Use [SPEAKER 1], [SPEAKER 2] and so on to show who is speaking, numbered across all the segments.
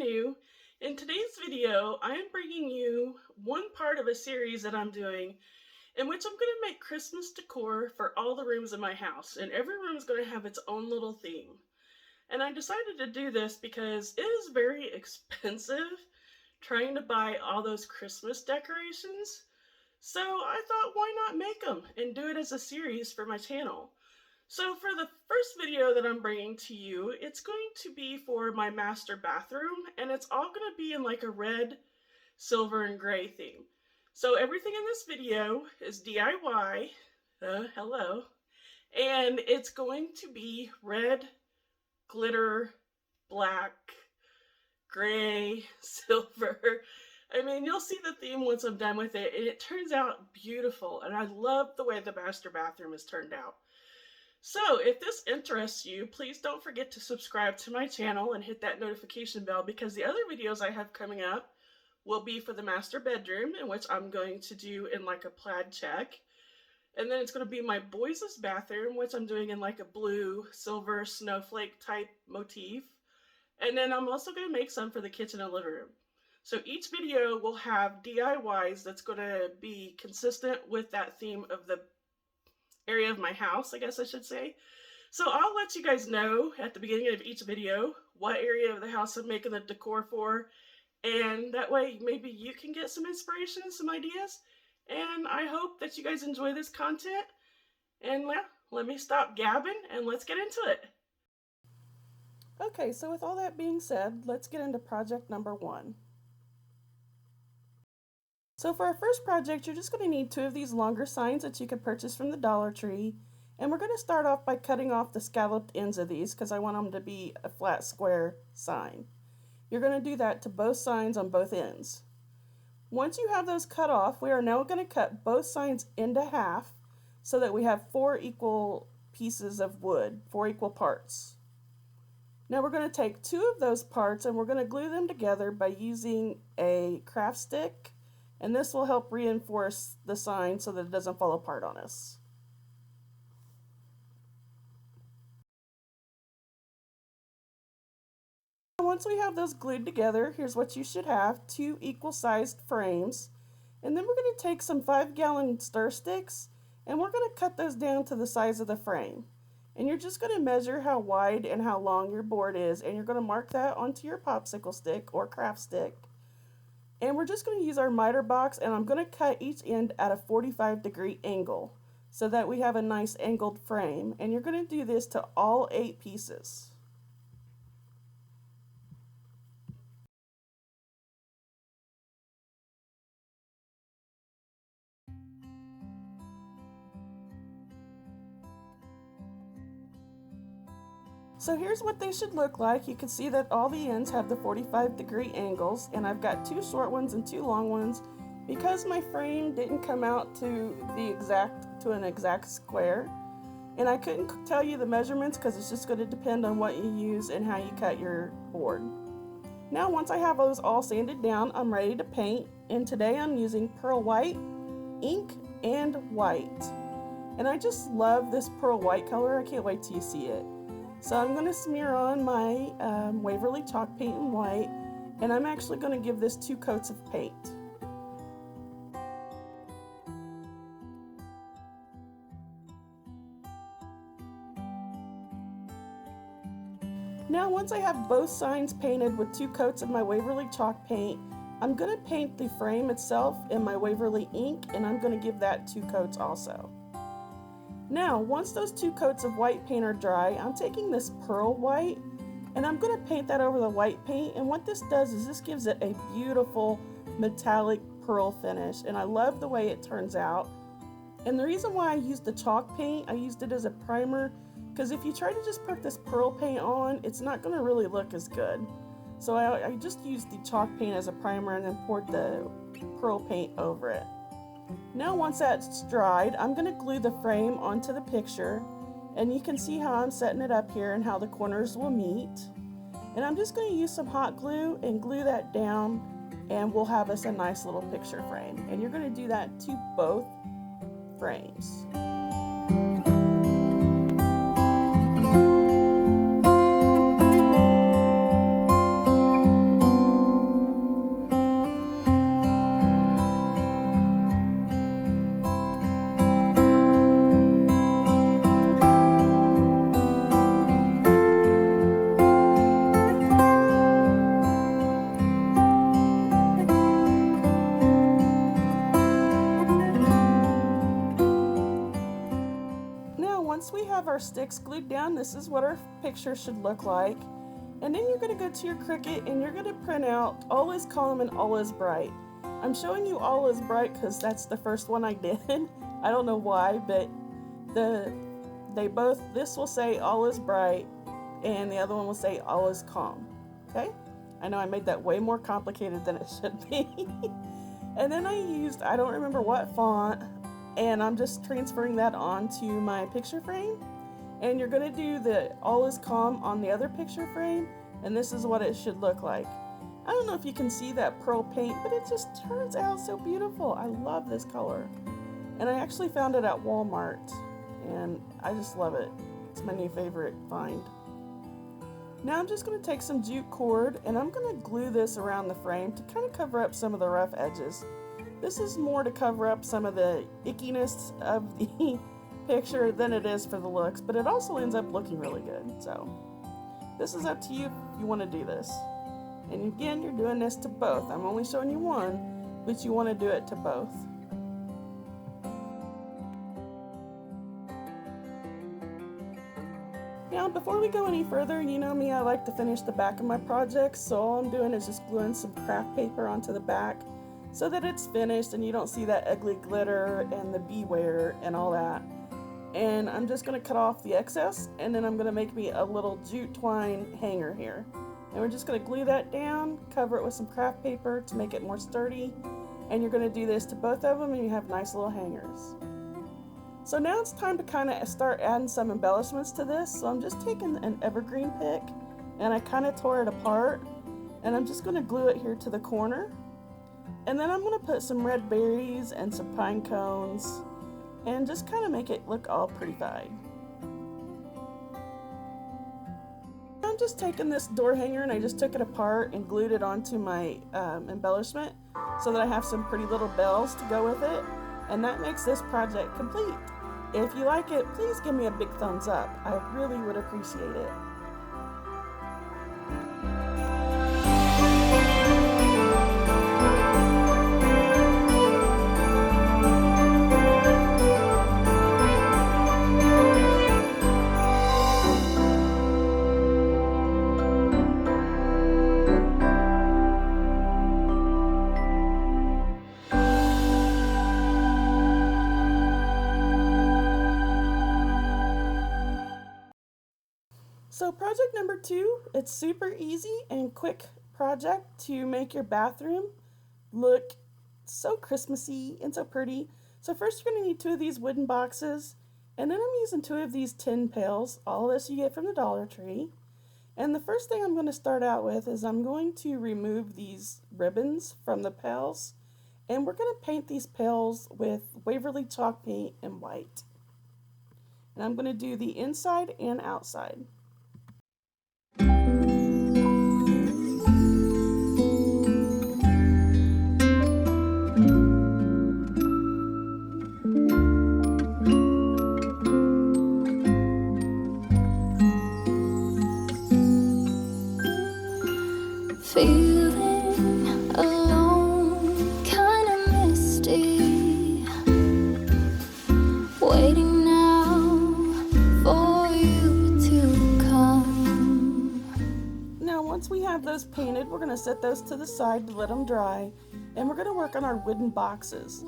[SPEAKER 1] Anew. In today's video, I am bringing you one part of a series that I'm doing in which I'm going to make Christmas decor for all the rooms in my house, and every room is going to have its own little theme. And I decided to do this because it is very expensive trying to buy all those Christmas decorations. So I thought, why not make them and do it as a series for my channel? So for the first video that I'm bringing to you, it's going to be for my master bathroom, and it's all going to be in like a red, silver, and gray theme. So everything in this video is DIY, hello, and it's going to be red, glitter, black, gray, silver. I mean, you'll see the theme once I'm done with it, and it turns out beautiful, and I love the way the master bathroom has turned out. So if this interests you, please don't forget to subscribe to my channel and hit that notification bell, because the other videos I have coming up will be for the master bedroom, in which I'm going to do in like a plaid check. And then it's going to be my boys' bathroom, which I'm doing in like a blue, silver, snowflake type motif. And then I'm also going to make some for the kitchen and living room. So each video will have DIYs that's going to be consistent with that theme of the area of my house, I guess I should say. So I'll let you guys know at the beginning of each video what area of the house I'm making the decor for, and that way maybe you can get some inspiration, some ideas, and I hope that you guys enjoy this content. And let me stop gabbing and let's get into it. Okay, so with all that being said, let's get into project number 1. So for our first project, you're just going to need 2 of these longer signs that you could purchase from the Dollar Tree. And we're going to start off by cutting off the scalloped ends of these because I want them to be a flat square sign. You're going to do that to both signs on both ends. Once you have those cut off, we are now going to cut both signs into half so that we have 4 equal pieces of wood, 4 equal parts. Now we're going to take 2 of those parts and we're going to glue them together by using a craft stick. And this will help reinforce the sign so that it doesn't fall apart on us. Once we have those glued together, here's what you should have: 2 equal sized frames. And then we're going to take some 5-gallon stir sticks and we're going to cut those down to the size of the frame. And you're just going to measure how wide and how long your board is, and you're going to mark that onto your popsicle stick or craft stick. And we're just going to use our miter box, and I'm going to cut each end at a 45-degree angle so that we have a nice angled frame. And you're going to do this to all 8 pieces. So here's what they should look like. You can see that all the ends have the 45-degree angles, and I've got 2 short ones and 2 long ones because my frame didn't come out to an exact square, and I couldn't tell you the measurements because it's just going to depend on what you use and how you cut your board. Now once I have those all sanded down, I'm ready to paint, and today I'm using pearl white, ink, and white. And I just love this pearl white color. I can't wait till you see it. So I'm going to smear on my Waverly chalk paint in white, and I'm actually going to give this 2 coats of paint. Now once I have both signs painted with 2 coats of my Waverly chalk paint, I'm going to paint the frame itself in my Waverly ink, and I'm going to give that 2 coats also. Now, once those 2 coats of white paint are dry, I'm taking this pearl white and I'm going to paint that over the white paint. And what this does is this gives it a beautiful metallic pearl finish, and I love the way it turns out. And the reason why I used the chalk paint, I used it as a primer, because if you try to just put this pearl paint on, it's not going to really look as good. So I just used the chalk paint as a primer and then poured the pearl paint over it. Now once that's dried, I'm going to glue the frame onto the picture, and you can see how I'm setting it up here and how the corners will meet. And I'm just going to use some hot glue and glue that down, and we'll have us a nice little picture frame. And you're going to do that to both frames. have our sticks glued down, this is what our picture should look like. And then you're going to go to your Cricut and you're going to print out All Is Calm and All Is Bright. I'm showing you All Is Bright because that's the first one I did. I don't know why, but this will say All Is Bright and the other one will say All Is Calm. Okay? I know I made that way more complicated than it should be. And then I don't remember what font, and I'm just transferring that onto my picture frame. And you're going to do the All Is Calm on the other picture frame, and this is what it should look like. I don't know if you can see that pearl paint, but it just turns out so beautiful. I love this color. And I actually found it at Walmart, and I just love it. It's my new favorite find. Now I'm just going to take some jute cord and I'm going to glue this around the frame to kind of cover up some of the rough edges. This is more to cover up some of the ickiness of the picture than it is for the looks, but it also ends up looking really good. So this is up to you if you want to do this. And again, you're doing this to both. I'm only showing you one, but you want to do it to both. Now, before we go any further, you know me, I like to finish the back of my projects, so all I'm doing is just gluing some craft paper onto the back so that it's finished and you don't see that ugly glitter and the beware and all that. And I'm just going to cut off the excess, and then I'm going to make me a little jute twine hanger here. And we're just going to glue that down, cover it with some craft paper to make it more sturdy, and you're going to do this to both of them and you have nice little hangers. So now it's time to kind of start adding some embellishments to this. So I'm just taking an evergreen pick and I kind of tore it apart, and I'm just going to glue it here to the corner. And then I'm going to put some red berries and some pine cones and just kind of make it look all prettified. I'm just taking this door hanger and I just took it apart and glued it onto my embellishment so that I have some pretty little bells to go with it. And that makes this project complete. If you like it, please give me a big thumbs up. I really would appreciate it. So project number 2, it's super easy and quick project to make your bathroom look so Christmassy and so pretty. So first you're going to need 2 of these wooden boxes, and then I'm using 2 of these tin pails. All this you get from the Dollar Tree. And the first thing I'm going to start out with is I'm going to remove these ribbons from the pails, and we're going to paint these pails with Waverly chalk paint and white. And I'm going to do the inside and outside.
[SPEAKER 2] Feeling alone, kinda misty, waiting now for you to come.
[SPEAKER 1] Now once we have those painted, we're going to set those to the side to let them dry, and we're going to work on our wooden boxes.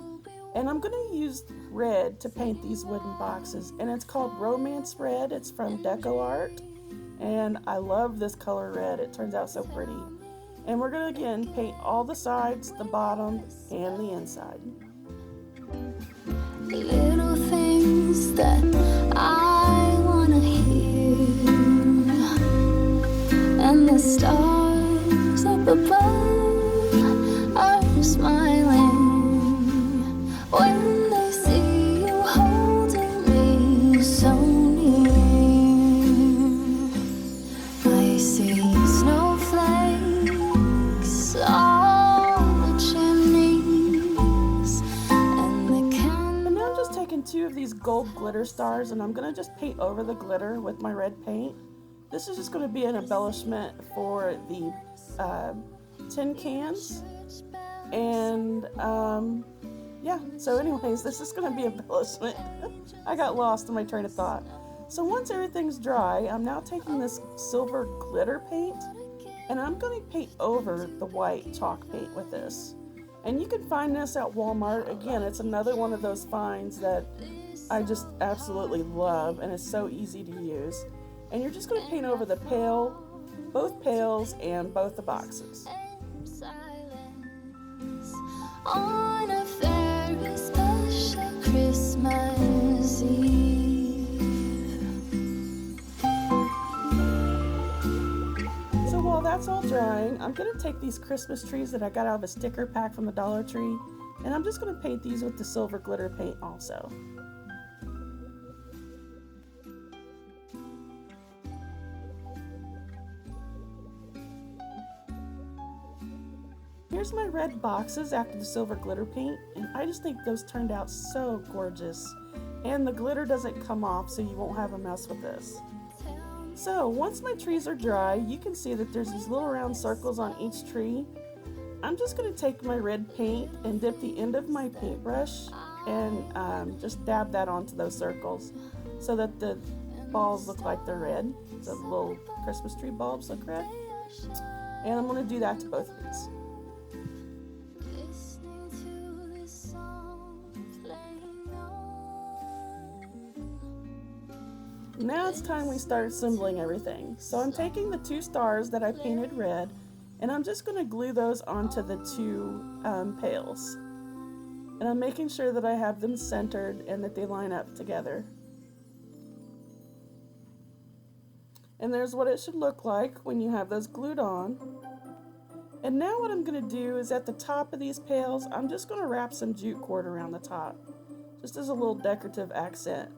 [SPEAKER 1] And I'm going to use red to paint these wooden boxes, and it's called Romance Red. It's from Decor, and I love this color red. It turns out so pretty. And we're going to again paint all the sides, the bottom, and the inside.
[SPEAKER 2] Little things that I wanna hear, and the stars up above are smiling when they see you holding me so near. I see snowflakes on the chimneys, and the
[SPEAKER 1] And now I'm just taking 2 of these gold glitter stars, and I'm going to just paint over the glitter with my red paint. This is just going to be an embellishment for the tin cans. And yeah, so anyways, this is going to be embellishment. I got lost in my train of thought. So once everything's dry, I'm now taking this silver glitter paint and I'm going to paint over the white chalk paint with this. And you can find this at Walmart. Again, it's another one of those finds that I just absolutely love, and it's so easy to use. And you're just going to paint over the pail, both pails, and both the boxes.
[SPEAKER 2] On a very special Christmas Eve.
[SPEAKER 1] So while that's all drying, I'm going to take these Christmas trees that I got out of a sticker pack from the Dollar Tree, and I'm just going to paint these with the silver glitter paint also. Here's my red boxes after the silver glitter paint, and I just think those turned out so gorgeous. And the glitter doesn't come off, so you won't have a mess with this. So once my trees are dry, you can see that there's these little round circles on each tree. I'm just going to take my red paint and dip the end of my paintbrush and just dab that onto those circles so that the balls look like they're red. The little Christmas tree bulbs look red. And I'm going to do that to both of these. Now it's time we start assembling everything. So I'm taking the two stars that I painted red, and I'm just going to glue those onto the two pails. And I'm making sure that I have them centered and that they line up together. And there's what it should look like when you have those glued on. And now what I'm going to do is at the top of these pails, I'm just going to wrap some jute cord around the top, just as a little decorative accent.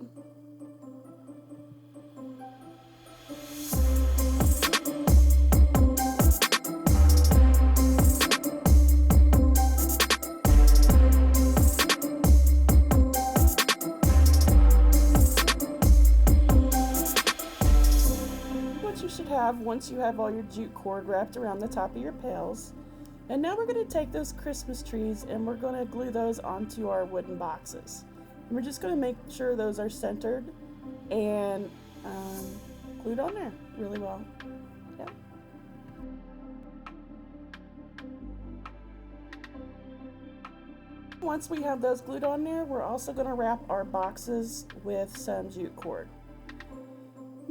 [SPEAKER 1] Once you have all your jute cord wrapped around the top of your pails. And now we're going to take those Christmas trees and we're going to glue those onto our wooden boxes. And we're just going to make sure those are centered and glued on there really well. Yep. Once we have those glued on there, we're also going to wrap our boxes with some jute cord.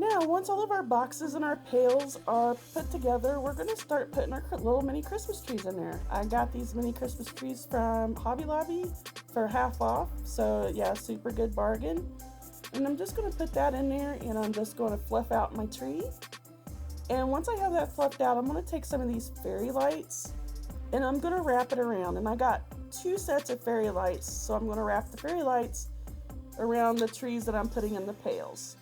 [SPEAKER 1] Now, once all of our boxes and our pails are put together, we're going to start putting our little mini Christmas trees in there. I got these mini Christmas trees from Hobby Lobby for half off, so yeah, super good bargain. And I'm just going to put that in there, and I'm just going to fluff out my tree. And once I have that fluffed out, I'm going to take some of these fairy lights, and I'm going to wrap it around. And I got 2 sets of fairy lights, so I'm going to wrap the fairy lights around the trees that I'm putting in the pails.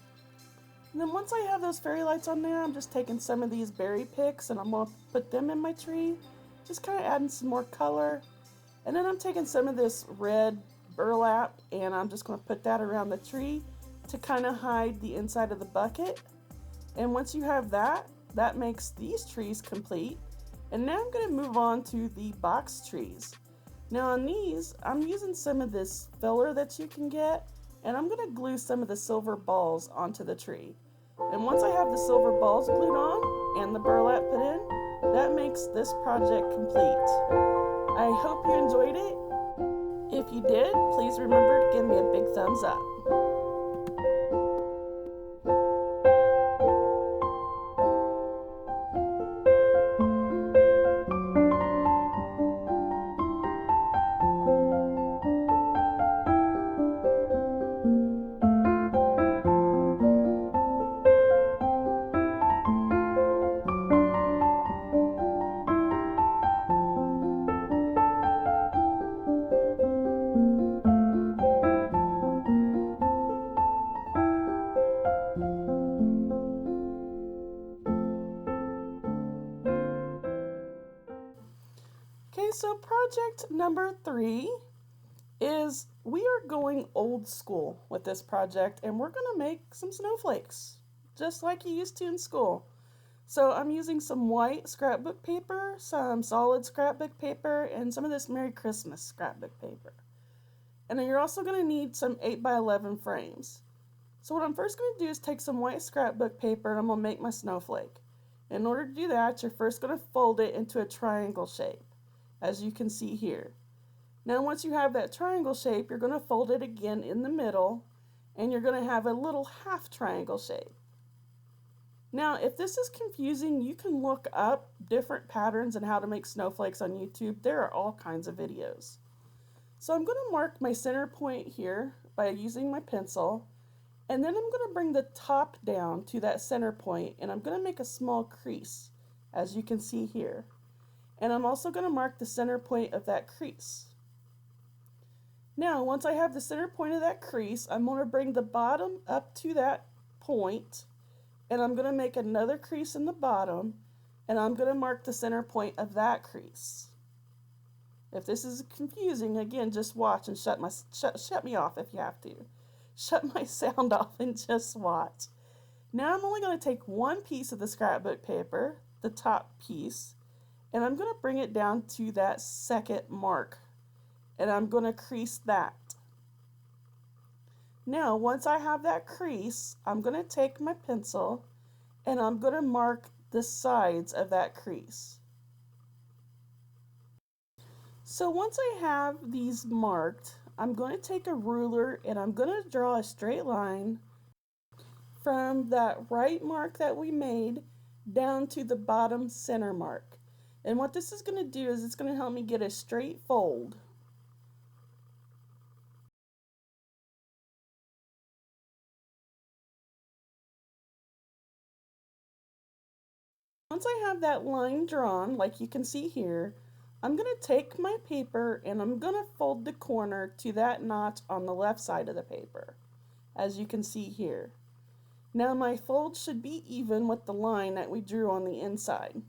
[SPEAKER 1] And then once I have those fairy lights on there, I'm just taking some of these berry picks and I'm going to put them in my tree, just kind of adding some more color. And then I'm taking some of this red burlap and I'm just going to put that around the tree to kind of hide the inside of the bucket. And once you have that, that makes these trees complete. And now I'm going to move on to the box trees. Now on these, I'm using some of this filler that you can get, and I'm going to glue some of the silver balls onto the tree. And once I have the silver balls glued on and the burlap put in, that makes this project complete. I hope you enjoyed it. If you did, please remember to give me a big thumbs up. Okay, so project number 3 is we are going old school with this project, and we're going to make some snowflakes, just like you used to in school. So I'm using some white scrapbook paper, some solid scrapbook paper, and some of this Merry Christmas scrapbook paper. And then you're also going to need some 8x11 frames. So what I'm first going to do is take some white scrapbook paper and I'm going to make my snowflake. In order to do that, you're first going to fold it into a triangle shape, as you can see here. Now once you have that triangle shape, you're going to fold it again in the middle, and you're going to have a little half triangle shape. Now if this is confusing, you can look up different patterns and how to make snowflakes on YouTube. There are all kinds of videos. So I'm going to mark my center point here by using my pencil, and then I'm going to bring the top down to that center point, and I'm going to make a small crease, as you can see here. And I'm also going to mark the center point of that crease. Now, once I have the center point of that crease, I'm going to bring the bottom up to that point, and I'm going to make another crease in the bottom, and I'm going to mark the center point of that crease. If this is confusing, again, just watch and shut me off if you have to. Shut my sound off and just watch. Now I'm only going to take one piece of the scrapbook paper, the top piece, and I'm going to bring it down to that second mark, and I'm going to crease that. Now once I have that crease, I'm going to take my pencil and I'm going to mark the sides of that crease. So once I have these marked, I'm going to take a ruler and I'm going to draw a straight line from that right mark that we made down to the bottom center mark. And what this is going to do is it's going to help me get a straight fold. Once I have that line drawn, like you can see here, I'm going to take my paper and I'm going to fold the corner to that notch on the left side of the paper, as you can see here. Now my fold should be even with the line that we drew on the inside.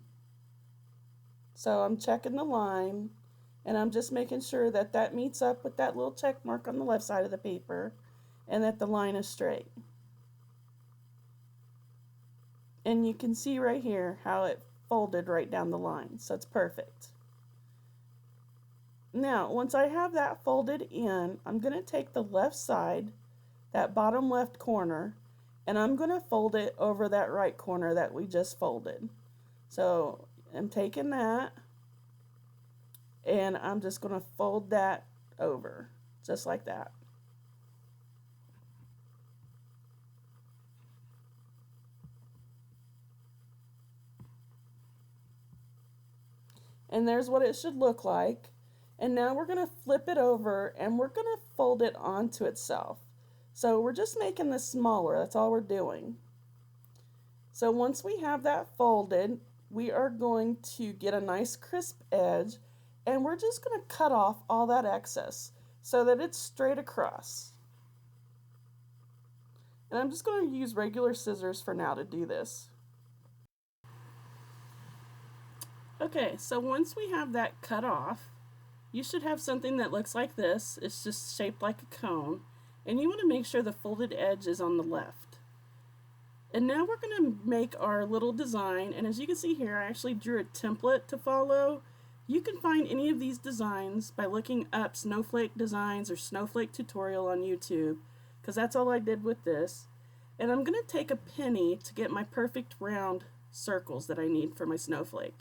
[SPEAKER 1] So I'm checking the line and I'm just making sure that that meets up with that little check mark on the left side of the paper and that the line is straight. And you can see right here how it folded right down the line, so it's perfect. Now, once I have that folded in, I'm going to take the left side, that bottom left corner, and I'm going to fold it over that right corner that we just folded. So I'm taking that, and I'm just going to fold that over, just like that. And there's what it should look like. And now we're going to flip it over and we're going to fold it onto itself. So we're just making this smaller, that's all we're doing. So once we have that folded, we are going to get a nice crisp edge and we're just going to cut off all that excess so that it's straight across. And I'm just going to use regular scissors for now to do this. Okay, so once we have that cut off, you should have something that looks like this. It's just shaped like a cone, and you want to make sure the folded edge is on the left. And now we're going to make our little design, and as you can see here, I actually drew a template to follow. You can find any of these designs by looking up snowflake designs or snowflake tutorial on YouTube, because that's all I did with this. And I'm going to take a penny to get my perfect round circles that I need for my snowflake.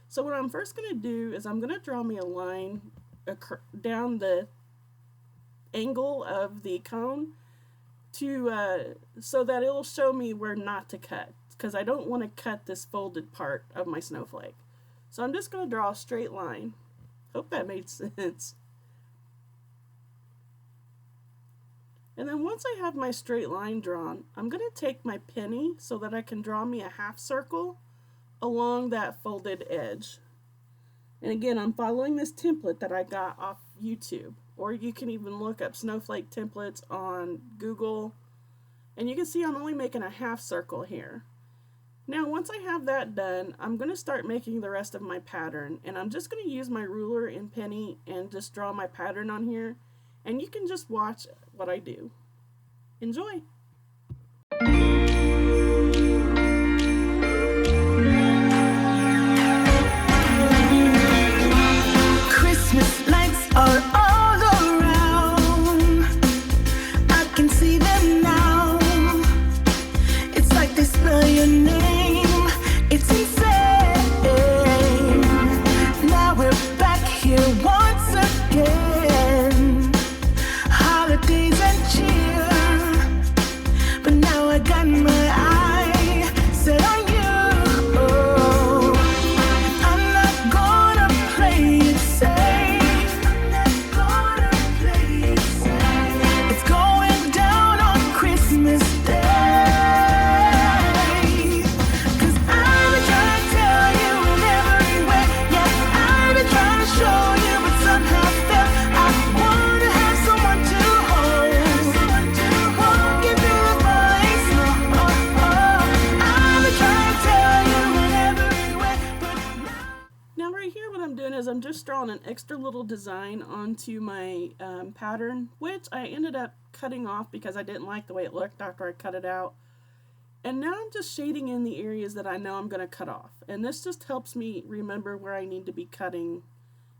[SPEAKER 1] So what I'm first going to do is I'm going to draw me a line down the angle of the cone to so that it'll show me where not to cut, because I don't want to cut this folded part of my snowflake. So I'm just going to draw a straight line. Hope that made sense. And then once I have my straight line drawn, I'm going to take my penny so that I can draw me a half circle along that folded edge. And again, I'm following this template that I got off YouTube, or you can even look up snowflake templates on Google, and you can see I'm only making a half circle here. Now once I have that done, I'm going to start making the rest of my pattern, and I'm just going to use my ruler and penny and just draw my pattern on here, and you can just watch what I do. Enjoy!
[SPEAKER 2] Christmas lights are all around. I can see them now.
[SPEAKER 1] on an extra little design onto my pattern, which I ended up cutting off because I didn't like the way it looked after I cut it out. And now I'm just shading in the areas that I know I'm going to cut off. And this just helps me remember where I need to be cutting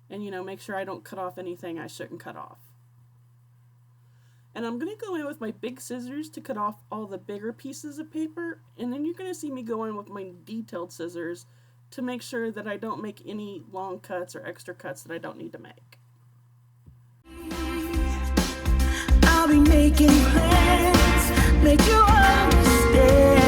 [SPEAKER 1] and, make sure I don't cut off anything I shouldn't cut off. And I'm going to go in with my big scissors to cut off all the bigger pieces of paper. And then you're going to see me go in with my detailed scissors to make sure that I don't make any long cuts or extra cuts that I don't need to make.
[SPEAKER 2] I'll be making plans, make you understand.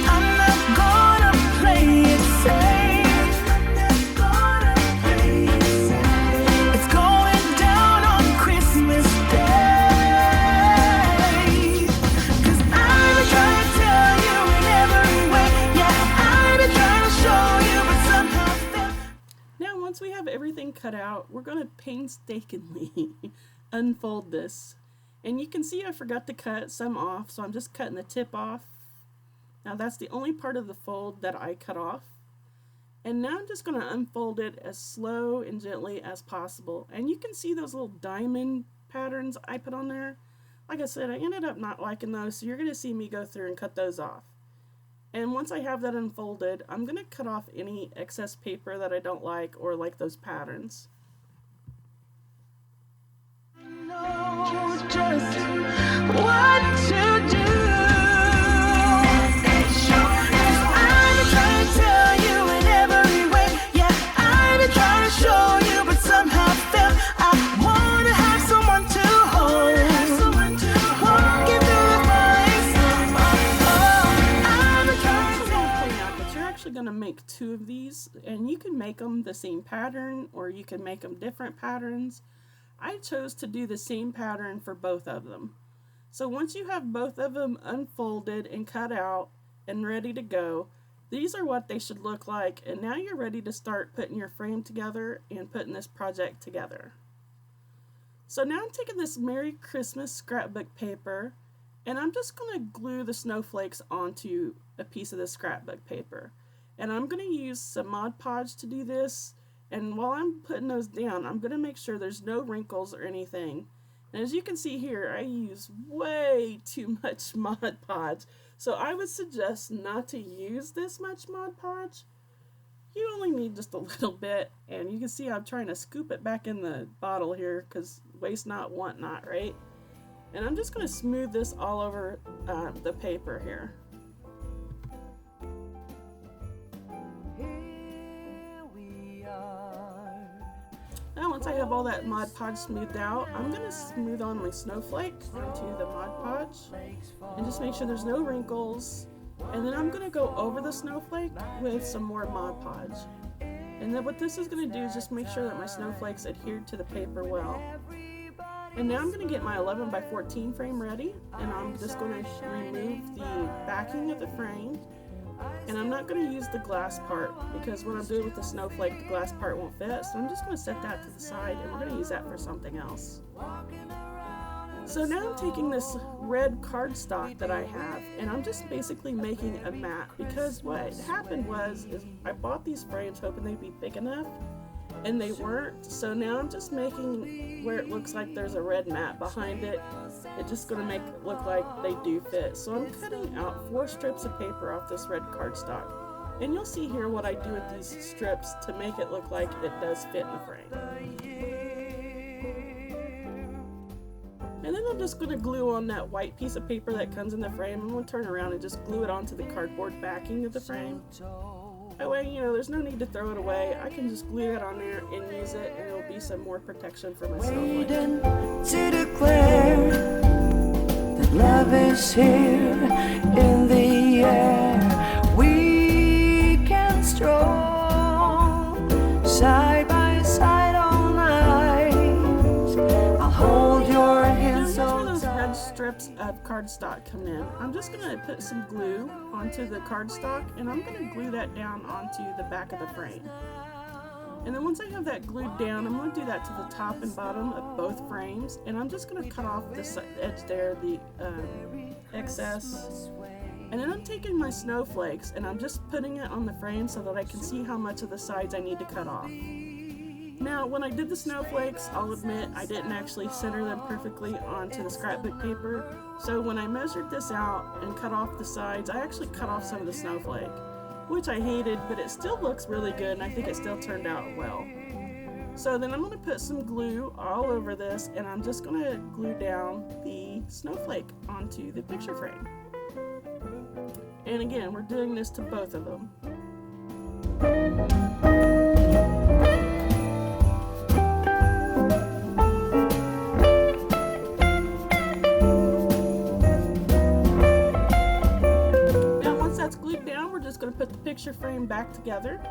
[SPEAKER 2] I'm not gonna play it safe. I'm not gonna play it safe. It's going down on Christmas Day. 'Cause I've been trying to tell you in every way. Yeah, I've been trying to show you, but somehow
[SPEAKER 1] Now, once we have everything cut out, we're going to painstakingly unfold this. And you can see I forgot to cut some off, so I'm just cutting the tip off. Now that's the only part of the fold that I cut off. And now I'm just going to unfold it as slow and gently as possible. And you can see those little diamond patterns I put on there. Like I said, I ended up not liking those, so you're going to see me go through and cut those off. And once I have that unfolded, I'm going to cut off any excess paper that I don't like or like those patterns.
[SPEAKER 2] just what to do. I've been trying to tell you in every way. Yeah, I've been trying to show you, but somehow felt I wanna have someone to hold. Walking through the voice. I've been trying to
[SPEAKER 1] Point out that you're actually going to make two of these, and you can make them the same pattern or you can make them different patterns. I chose to do the same pattern for both of them. So once you have both of them unfolded and cut out and ready to go, these are what they should look like, and now you're ready to start putting your frame together and putting this project together. So now I'm taking this Merry Christmas scrapbook paper and I'm just going to glue the snowflakes onto a piece of the scrapbook paper. And I'm going to use some Mod Podge to do this. And while I'm putting those down, I'm going to make sure there's no wrinkles or anything. And as you can see here, I use way too much Mod Podge. So I would suggest not to use this much Mod Podge. You only need just a little bit. And you can see I'm trying to scoop it back in the bottle here because waste not, want not, right? And I'm just going to smooth this all over the paper here. Now once I have all that Mod Podge smoothed out, I'm going to smooth on my snowflake onto the Mod Podge and just make sure there's no wrinkles. And then I'm going to go over the snowflake with some more Mod Podge. And then what this is going to do is just make sure that my snowflakes adhere to the paper well. And now I'm going to get my 11 by 14 frame ready, and I'm just going to remove the backing of the frame. And I'm not going to use the glass part because what I'm doing with the snowflake, the glass part won't fit. So I'm just going to set that to the side and we're going to use that for something else. So now I'm taking this red cardstock that I have and I'm just basically making a mat because what happened was I bought these frames hoping they'd be big enough and they weren't. So now I'm just making where it looks like there's a red mat behind it. It's just going to make it look like they do fit. So I'm cutting out 4 strips of paper off this red cardstock. And you'll see here what I do with these strips to make it look like it does fit in the frame. And then I'm just going to glue on that white piece of paper that comes in the frame. I'm going to turn around and just glue it onto the cardboard backing of the frame. That way, there's no need to throw it away. I can just glue that on there and use it, and it'll be some more protection for my snowflake.
[SPEAKER 2] waiting to declare that love is here in the air. We can stroll side by side all night. I'll hold your hand
[SPEAKER 1] Here's
[SPEAKER 2] so
[SPEAKER 1] where those
[SPEAKER 2] tight.
[SPEAKER 1] red strips of cardstock come in. I'm just going to put some glue onto the cardstock, and I'm going to glue that down onto the back of the frame. And then once I have that glued down, I'm going to do that to the top and bottom of both frames. And I'm just going to cut off this edge there, the excess. And then I'm taking my snowflakes and I'm just putting it on the frame so that I can see how much of the sides I need to cut off. Now, when I did the snowflakes, I'll admit I didn't actually center them perfectly onto the scrapbook paper. So when I measured this out and cut off the sides, I actually cut off some of the snowflake, which I hated, but it still looks really good and I think it still turned out well. So then I'm going to put some glue all over this, and I'm just going to glue down the snowflake onto the picture frame. And again, we're doing this to both of them. Now once that's glued down, we're just going to put the picture frame back together.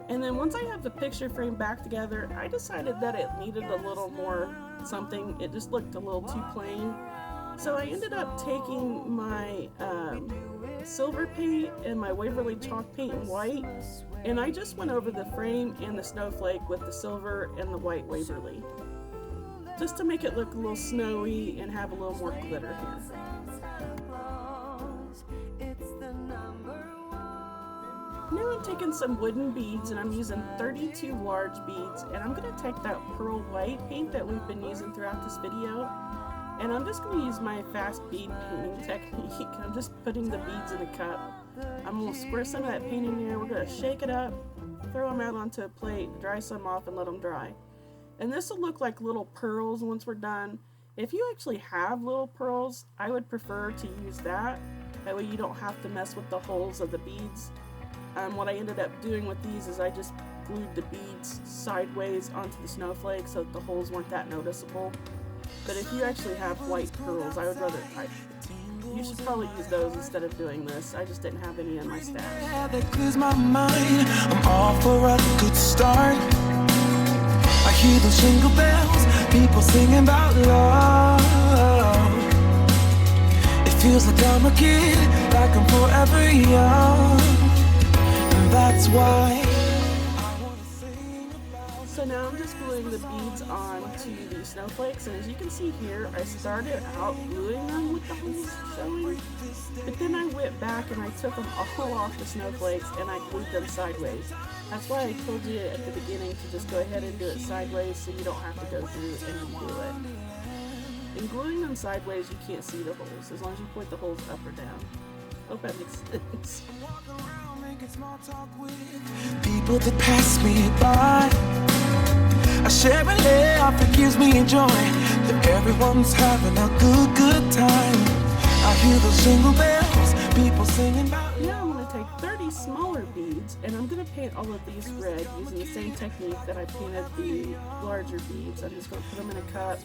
[SPEAKER 1] And then once I have the picture frame back together, I decided that it needed a little more something. It just looked a little too plain. So I ended up taking my silver paint and my Waverly chalk paint in white, and I just went over the frame and the snowflake with the silver and the white Waverly, just to make it look a little snowy and have a little more glitter here. Now I'm taking some wooden beads, and I'm using 32 large beads, and I'm going to take that pearl white paint that we've been using throughout this video, and I'm just going to use my fast bead painting technique. I'm just putting the beads in a cup. I'm going to squirt some of that paint in there. We're going to shake it up, throw them out onto a plate, dry some off, and let them dry. And this will look like little pearls once we're done. If you actually have little pearls, I would prefer to use that. That way you don't have to mess with the holes of the beads. What I ended up doing with these is I just glued the beads sideways onto the snowflake so that the holes weren't that noticeable. But if you actually have white pearls, I would rather, you should probably use those instead of doing this. I just didn't have any in my stash.
[SPEAKER 2] That clears my mind. I'm all for a good start. I hear those jingle bells, people singing about love. It feels like I'm a kid, like I'm forever young. That's why I wanna sing about.
[SPEAKER 1] So now I'm just gluing the beads onto the snowflakes, and as you can see here, I started out gluing them with the holes showing, but then I went back and I took them all off the snowflakes and I glued them sideways. That's why I told you at the beginning to just go ahead and do it sideways so you don't have to go through and reglue it. In gluing them sideways, you can't see the holes as long as you point the holes up or down. Hope that makes sense.
[SPEAKER 2] Small talk with people that pass me by. I share a laugh, it gives me joy that everyone's having a good time. I hear those jingle bells, people singing about.
[SPEAKER 1] Now I'm going to take 30 smaller beads, and I'm going to paint all of these red using the same technique that I painted the larger beads. I'm just going to put them in a cup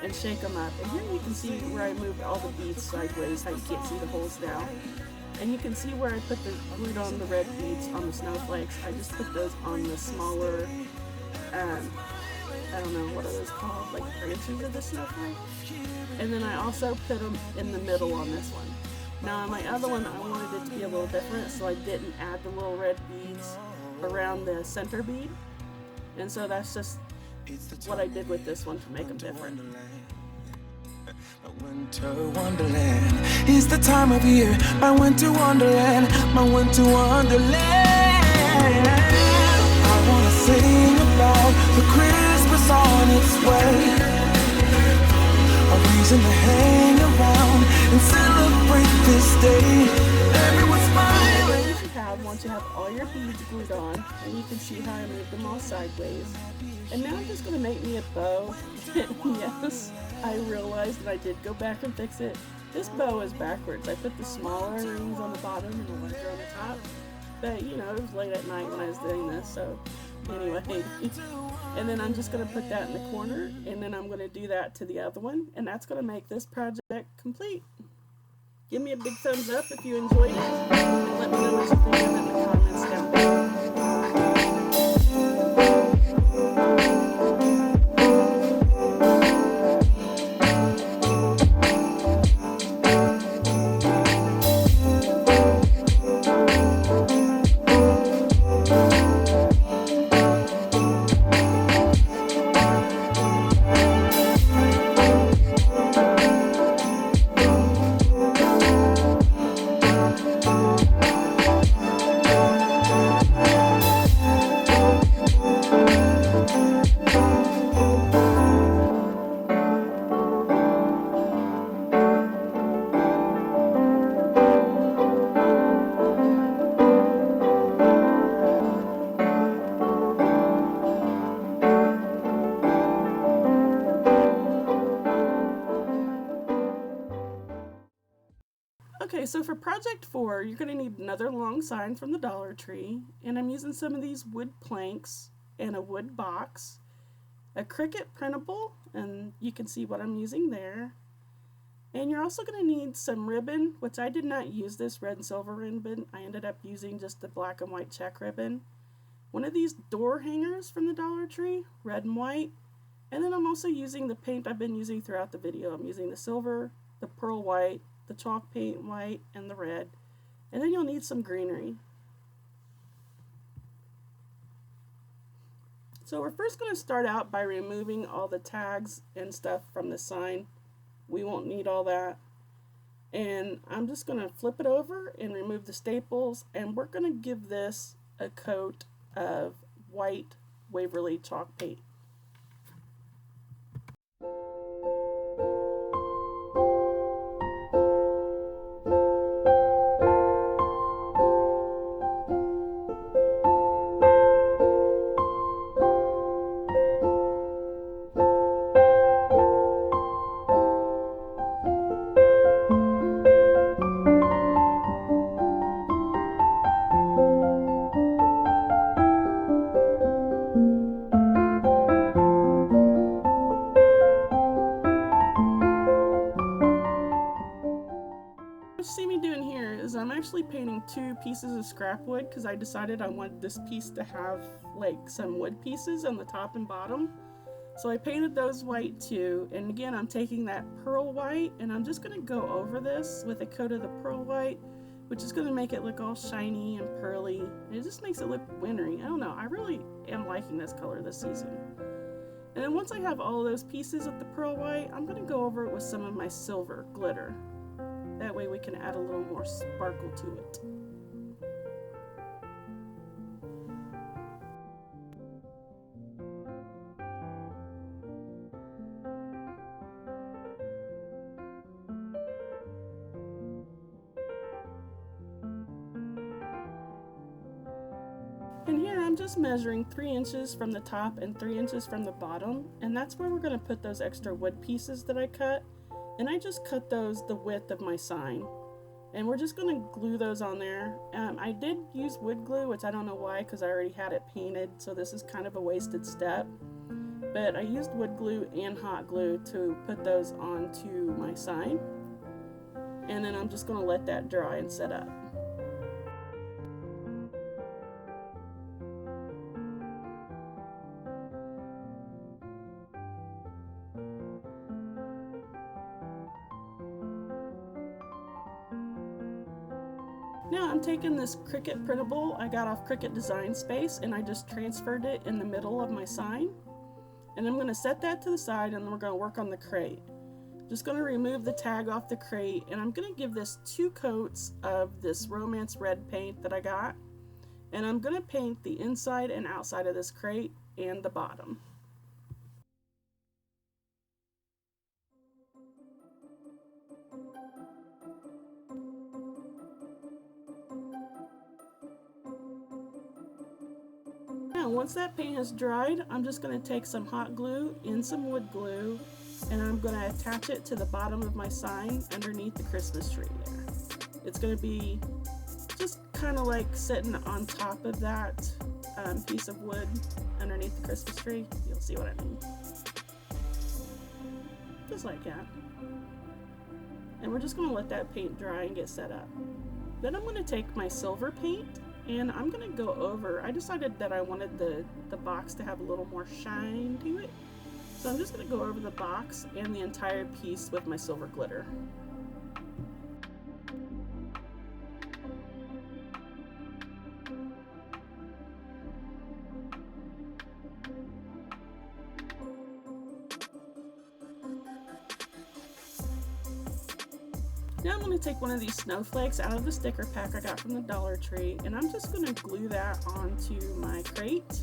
[SPEAKER 1] and shake them up. And here you can see where I moved all the beads sideways, how you can't see the holes now. And you can see where I put the glued on the red beads on the snowflakes. I just put those on the smaller, I don't know, what are those called? Like branches of the snowflake? And then I also put them in the middle on this one. Now on my other one, I wanted it to be a little different, so I didn't add the little red beads around the center bead. And so that's just what I did with this one to make them different.
[SPEAKER 2] My winter wonderland is the time of year. My winter wonderland, my winter wonderland. I wanna sing about the Christmas on its way. A reason to hang around and celebrate this day. Everyone's smiling.
[SPEAKER 1] What you have once you have all your beads glued on, and you can see how I moved them all sideways. And now I'm just going to make me a bow. Yes, I realized that I did go back and fix it. This bow is backwards. I put the smaller rings on the bottom and the larger on the top. But, you know, it was late at night when I was doing this, so anyway. And then I'm just going to put that in the corner, and then I'm going to do that to the other one, and that's going to make this project complete. Give me a big thumbs up if you enjoyed it, and let me know what you think of it in the comments down below. Okay, so for project 4, you're going to need another long sign from the Dollar Tree, and I'm using some of these wood planks and a wood box, a Cricut printable, and you can see what I'm using there. And you're also going to need some ribbon, which I did not use this red and silver ribbon. I ended up using just the black and white check ribbon. One of these door hangers from the Dollar Tree, red and white. And then I'm also using the paint I've been using throughout the video. I'm using the silver, the pearl white, the chalk paint white, and the red. And then you'll need some greenery. So we're first going to start out by removing all the tags and stuff from the sign. We won't need all that. And I'm just going to flip it over and remove the staples, and we're going to give this a coat of white Waverly chalk paint. What you see me doing here is I'm actually painting 2 pieces of scrap wood because I decided I wanted this piece to have like some wood pieces on the top and bottom. So I painted those white too, and again I'm taking that pearl white and I'm just going to go over this with a coat of the pearl white, which is going to make it look all shiny and pearly. It just makes it look wintry. I don't know, I really am liking this color this season. And then once I have all those pieces of the pearl white, I'm going to go over it with some of my silver glitter. That way we can add a little more sparkle to it. And here I'm just measuring 3 inches from the top and 3 inches from the bottom, and that's where we're going to put those extra wood pieces that I cut. And I just cut those the width of my sign. And we're just going to glue those on there. I did use wood glue, which I don't know why because I already had it painted, so this is kind of a wasted step. But I used wood glue and hot glue to put those onto my sign. And then I'm just going to let that dry and set up. Now I'm taking this Cricut printable I got off Cricut Design Space, and I just transferred it in the middle of my sign. And I'm going to set that to the side, and then we're going to work on the crate. Just going to remove the tag off the crate, and I'm going to give this 2 coats of this Romance Red paint that I got. And I'm going to paint the inside and outside of this crate and the bottom. Now, once that paint has dried, I'm just going to take some hot glue and some wood glue, and I'm going to attach it to the bottom of my sign underneath the Christmas tree there. It's going to be just kind of like sitting on top of that piece of wood underneath the Christmas tree. You'll see what I mean. Just like that. And we're just going to let that paint dry and get set up. Then I'm going to take my silver paint, and I'm going to go over, I decided that I wanted the box to have a little more shine to it. So I'm just going to go over the box and the entire piece with my silver glitter. Now I'm going to take one of these snowflakes out of the sticker pack I got from the Dollar Tree, and I'm just going to glue that onto my crate.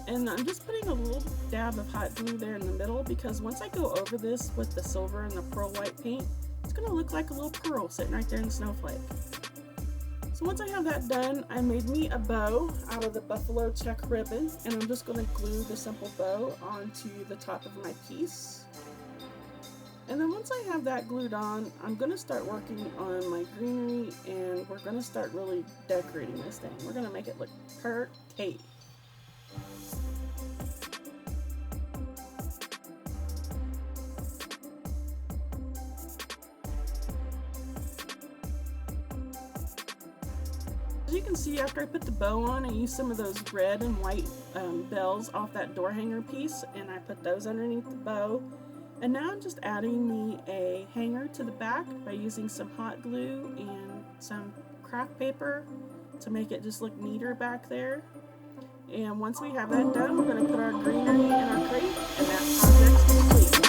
[SPEAKER 1] And I'm just putting a little dab of hot glue there in the middle, because once I go over this with the silver and the pearl white paint, it's going to look like a little pearl sitting right there in the snowflake. So once I have that done, I made me a bow out of the buffalo check ribbon, and I'm just going to glue the simple bow onto the top of my piece. And then once I have that glued on, I'm going to start working on my greenery, and we're going to start really decorating this thing. We're going to make it look pretty. As you can see, after I put the bow on, I used some of those red and white bells off that door hanger piece, and I put those underneath the bow. And now I'm just adding me a hanger to the back by using some hot glue and some craft paper to make it just look neater back there. And once we have that done, we're going to put our greenery in our crate, and that project's complete.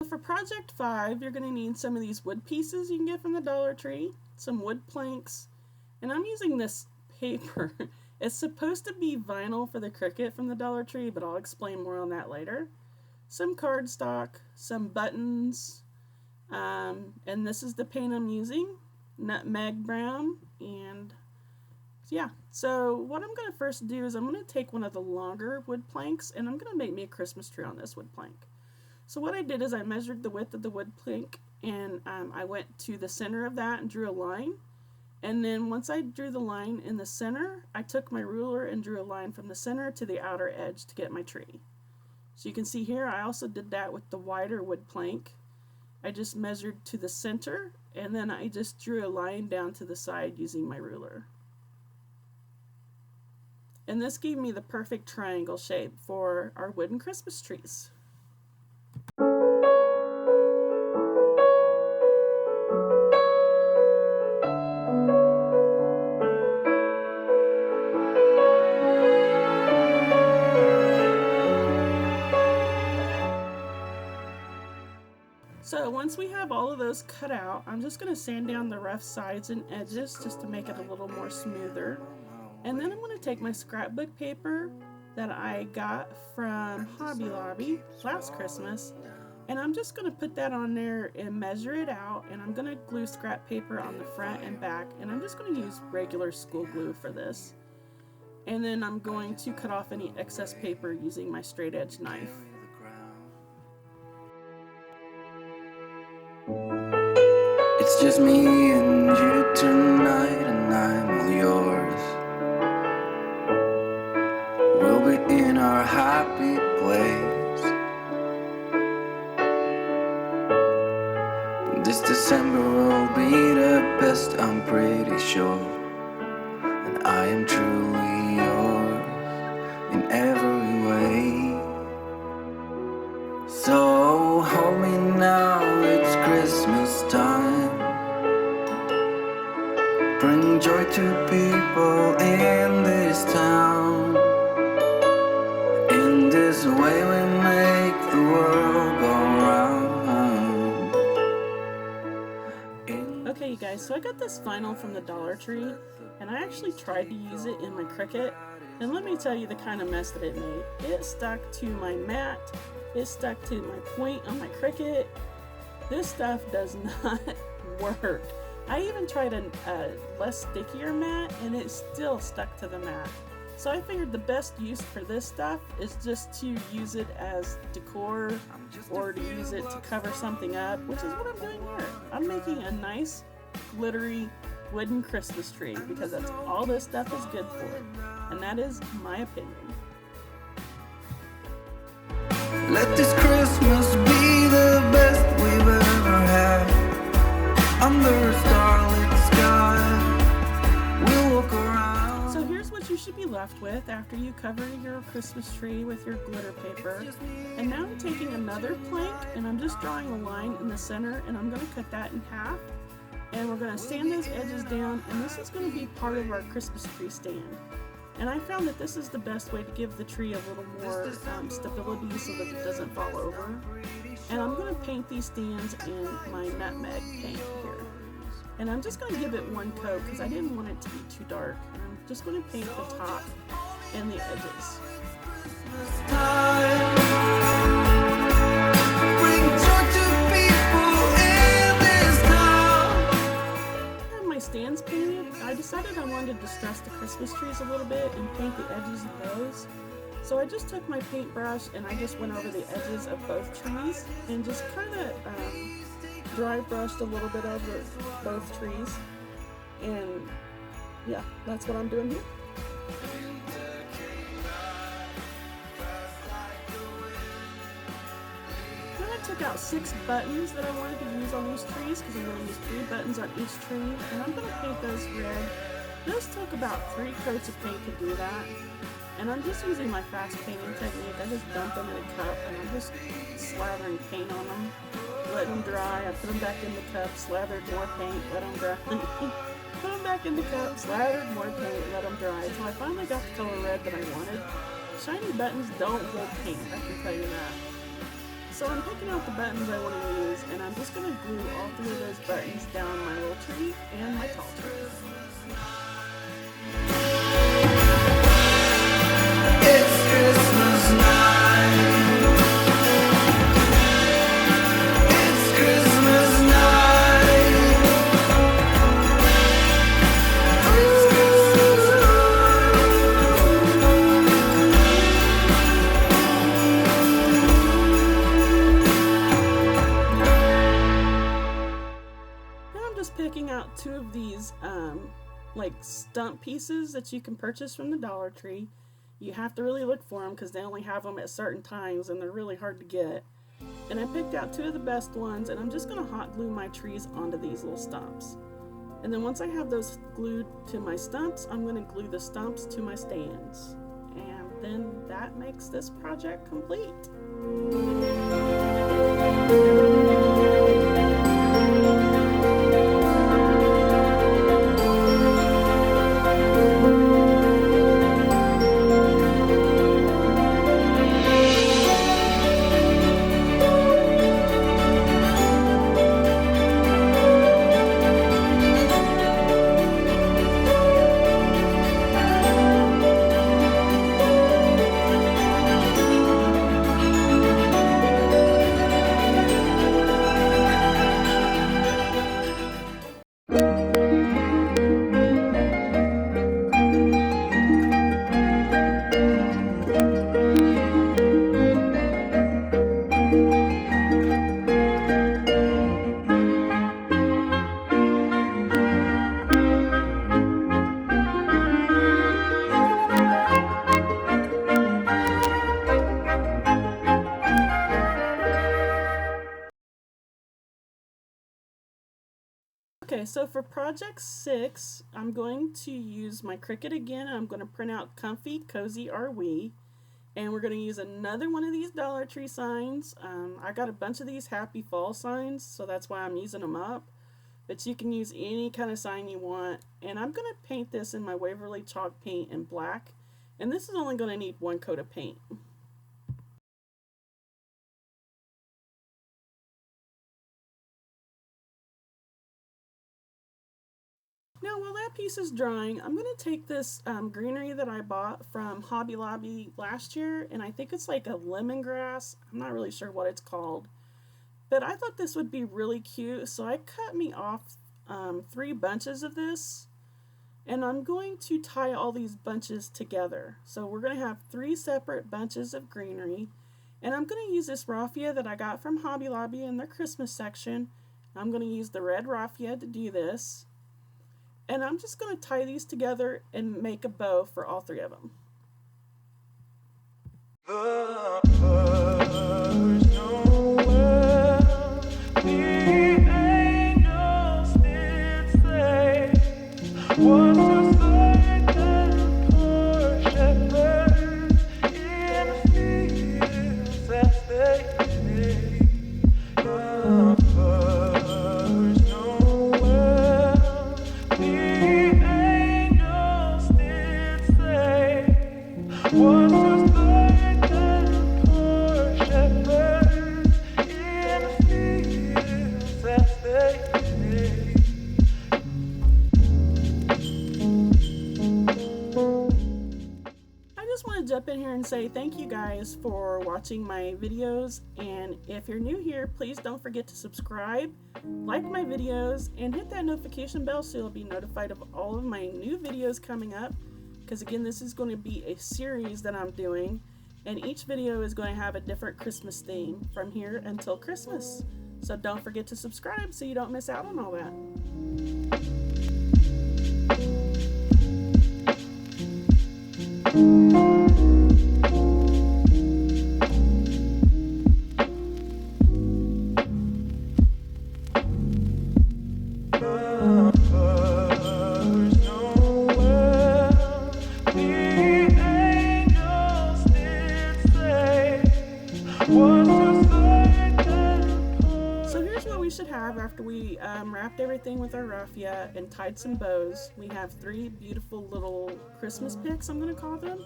[SPEAKER 1] For project 5, you're going to need some of these wood pieces you can get from the Dollar Tree, some wood planks, and I'm using this paper. It's supposed to be vinyl for the Cricut from the Dollar Tree, but I'll explain more on that later. Some cardstock, some buttons, and this is the paint I'm using, nutmeg brown, and yeah. So what I'm going to first do is I'm going to take one of the longer wood planks, and I'm going to make me a Christmas tree on this wood plank. So what I did is I measured the width of the wood plank, and I went to the center of that and drew a line. And then once I drew the line in the center, I took my ruler and drew a line from the center to the outer edge to get my tree. So you can see here I also did that with the wider wood plank. I just measured to the center, and then I just drew a line down to the side using my ruler. And this gave me the perfect triangle shape for our wooden Christmas trees. So once we have all of those cut out, I'm just going to sand down the rough sides and edges just to make it a little more smoother. And then I'm going to take my scrapbook paper that I got from Hobby Lobby last Christmas, and I'm just going to put that on there and measure it out, and I'm going to glue scrap paper on the front and back, and I'm just going to use regular school glue for this. And then I'm going to cut off any excess paper using my straight edge knife.
[SPEAKER 2] It's just me and you tonight, and I'm all yours. We'll be in our happy place. This December will be the best, I'm pretty sure. And I am truly yours in every way. So hold me now, it's Christmas time. Bring joy to people in this town. In this way we make the world go round.
[SPEAKER 1] Okay, you guys, so I got this vinyl from the Dollar Tree, and I actually tried to use it in my Cricut, and let me tell you the kind of mess that it made. It stuck to my mat, it stuck to my point on my Cricut. This stuff does not work. I even tried a less stickier mat, and it still stuck to the mat. So I figured the best use for this stuff is just to use it as decor, or to use it to cover something up, which is what I'm doing here. I'm making a nice glittery wooden Christmas tree because that's all this stuff is good for, and that is my opinion.
[SPEAKER 2] Let this Christmas be the best we've ever had. Under a starlit sky, we'll walk around.
[SPEAKER 1] So here's what you should be left with after you cover your Christmas tree with your glitter paper. And now I'm taking another plank, and I'm just drawing a line in the center, and I'm going to cut that in half. And we're going to sand those edges down, and this is going to be part of our Christmas tree stand. And I found that this is the best way to give the tree a little more stability so that it doesn't fall over. And I'm going to paint these stands in my nutmeg paint here. And I'm just going to give it one coat because I didn't want it to be too dark. And I'm just going to paint the top and the edges. Stands painted, I decided I wanted to distress the Christmas trees a little bit and paint the edges of those. So I just took my paintbrush and I just went over the edges of both trees and just kind of dry brushed a little bit over both trees. And yeah, that's what I'm doing here. I took out 6 buttons that I wanted to use on these trees because I'm going to use 3 buttons on each tree, and I'm going to paint those red. Those took about 3 coats of paint to do that, and I'm just using my fast painting technique. I just dump them in a cup and I'm just slathering paint on them, let them dry. I put them back in the cup, slathered more paint, let them dry. Put them back in the cup, slathered more paint, let them dry. So I finally got the color red that I wanted. Shiny buttons don't hold paint, I can tell you that. So I'm picking out the buttons I want to use, and I'm just going to glue all 3 of those buttons down my little tree and my tall tree.
[SPEAKER 2] It's Christmas night. It's Christmas night. It's Christmas
[SPEAKER 1] Picking out 2 of these like stump pieces that you can purchase from the Dollar Tree. You have to really look for them because they only have them at certain times and they're really hard to get. And I picked out 2 of the best ones, and I'm just going to hot glue my trees onto these little stumps. And then once I have those glued to my stumps, I'm going to glue the stumps to my stands. And then that makes this project complete. Okay, so for project 6, I'm going to use my Cricut again, and I'm going to print out Comfy, Cozy Are We. And we're going to use another one of these Dollar Tree signs. I got a bunch of these Happy Fall signs, so that's why I'm using them up. But you can use any kind of sign you want. And I'm going to paint this in my Waverly chalk paint in black. And this is only going to need 1 coat of paint. Now while that piece is drying, I'm going to take this greenery that I bought from Hobby Lobby last year, and I think it's like a lemongrass. I'm not really sure what it's called, but I thought this would be really cute, so I cut me off 3 bunches of this, and I'm going to tie all these bunches together. So we're going to have 3 separate bunches of greenery, and I'm going to use this raffia that I got from Hobby Lobby in their Christmas section. I'm going to use the red raffia to do this. And I'm just going to tie these together and make a bow for all 3 of them. The first Noel, the angels did say, was to certain poor shepherds in the fields as they lay. The first Noel.
[SPEAKER 2] was just like the poor shepherds in the fields that they
[SPEAKER 1] I just want to jump in here and say thank you guys for watching my videos, and if you're new here, please don't forget to subscribe, like my videos, and hit that notification bell so you'll be notified of all of my new videos coming up, because again, this is going to be a series that I'm doing, and each video is going to have a different Christmas theme from here until Christmas. So don't forget to subscribe so you don't miss out on all that. So here's what we should have after we wrapped everything with our raffia and tied some bows. We have 3 beautiful little Christmas picks, I'm going to call them.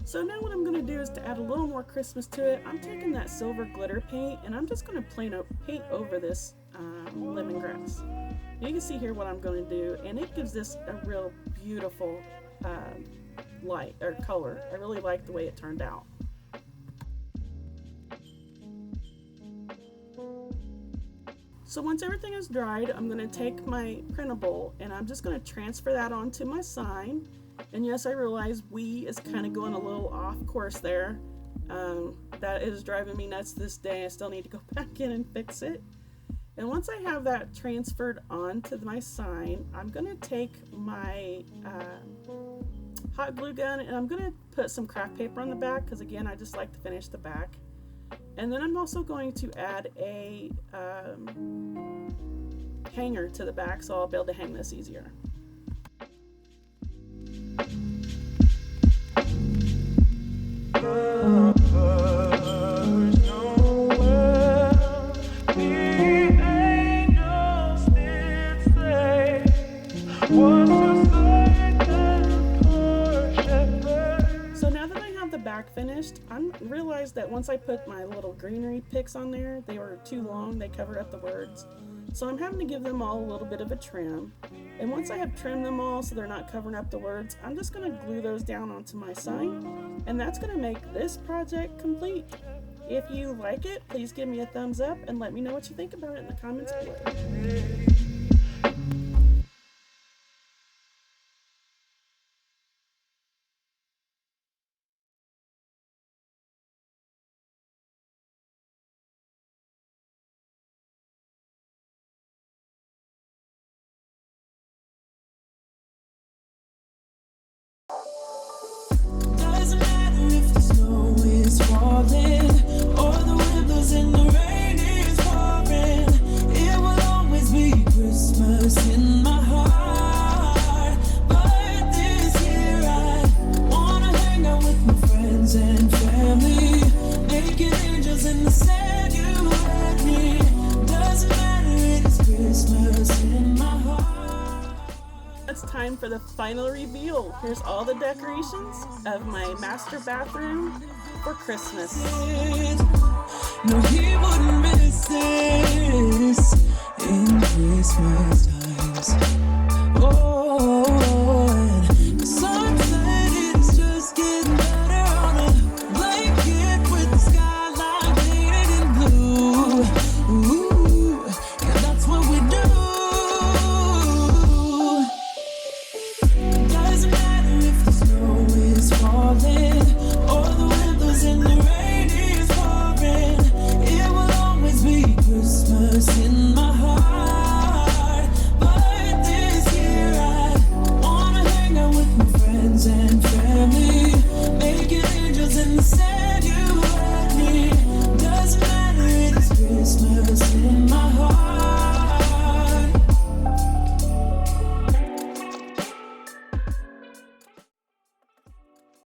[SPEAKER 1] So now what I'm going to do is to add a little more Christmas to it. I'm taking that silver glitter paint and I'm just going to paint over this lemongrass. You can see here what I'm going to do, and it gives this a real beautiful light or color. I really like the way it turned out. So once everything is dried, I'm going to take my printable and I'm just going to transfer that onto my sign. And yes, I realize we is kind of going a little off course there. That is driving me nuts this day. I still need to go back in and fix it. And once I have that transferred onto my sign, I'm going to take my hot glue gun and I'm going to put some craft paper on the back, because again, I just like to finish the back. And then I'm also going to add a hanger to the back, so I'll be able to hang this easier. So now that I have the back finished, I realized that once I put my little greenery picks on there, they were too long, they covered up the words. So I'm having to give them all a little bit of a trim. And once I have trimmed them all so they're not covering up the words, I'm just going to glue those down onto my sign. And that's going to make this project complete. If you like it, please give me a thumbs up and let me know what you think about it in the comments below.
[SPEAKER 2] Doesn't matter if the snow is falling or the windows and the rain is pouring. It will always be Christmas in my heart. But this year I wanna hang out with my friends and family, making angels in the sand. You and me. Doesn't matter, it's Christmas in my heart.
[SPEAKER 1] It's time for the final reveal. Here's all the decorations of my master bathroom for Christmas.
[SPEAKER 2] No, he wouldn't miss this in Christmas times. Oh.